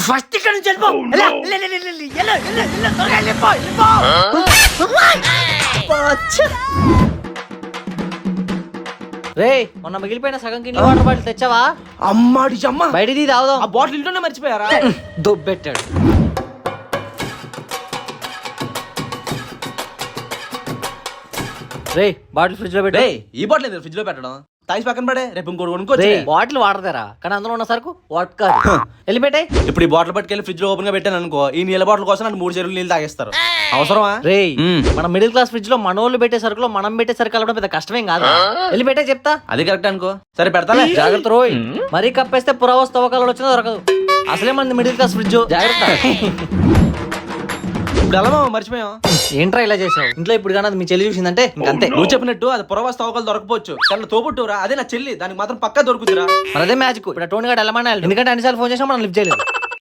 నువ్వు ఫస్ట్ ఇక్కడ నుంచి వెళ్ళిపో. రే మొన్న మిగిలిపోయిన సగం కింద వాటర్ బాటిల్ తెచ్చావా? అమ్మాడి అమ్మ, బయటిది తాగుదాం. ఆ బాటిల్ ఇంట్లోనే మర్చిపోయారా? దొబ్బెట్టాడు. రే బాటిల్ ఫ్రిడ్జ్ లో పెట్టే. ఈ బాటిల్ ఎందుకు ఫ్రిడ్జ్ లో పెట్టడం? తాగి పక్కన పడే, రేపు ఇంకోటి కొనుక్కోవచ్చు. బాటిల్ వాడతారా కానీ అందులో ఉన్న సరుకు వాట్ వెళ్ళి పెట్టే. ఇప్పుడు ఈ బాటిల్ పట్టుకెళ్ళి ఫ్రిడ్జ్ లో ఓపెన్ గా పెట్టాను అనుకో, ఈ నీళ్ళ బాటిల్ కోసం నన్ను 3 చెరువులు నీళ్ళు తాగేస్తారు. అవసరమా? రే మన మిడిల్ క్లాస్ ఫ్రిడ్జ్ లో మనోళ్ళు పెట్టే సరుకులో మనం పెట్టే సరుకు కలవడం పెద్ద కష్టమేం కాదు. వెళ్ళి పెట్టే చెప్తా. అది కరెక్ట్ అనుకో. సరే పెడతానే. జాగ్రత్త రోయ్, మరీ కప్పేస్తే పురావస్తు తవ్వకాలు వచ్చినా దొరకదు. అసలే మంది మిడిల్ క్లాస్ ఫ్రిడ్జ్. జాగ్రత్త. ఇప్పుడు ఎలా మర్చిపోయాం? ఏంట్రా ఇలా చేసావు? ఇంట్లో ఇప్పుడు కానీ మీ చెల్లి చూసిందంటే ఇంకంతే. నువ్వు చెప్పినట్టు అది పురవాస్తు అవకాలు దొరకపోవచ్చు, కానీ తోబుట్టురా అదే నా చెల్లి, దానికి మాత్రం పక్కా దొరుకుతురా. మరి అదే మ్యాజిక్. ఇప్పుడు టోన్ గార్డ్ ఎలా ఎందుకంటే అన్నిసార్లు ఫోన్ చేసినా మనం లిఫ్ట్ చేయలేదు.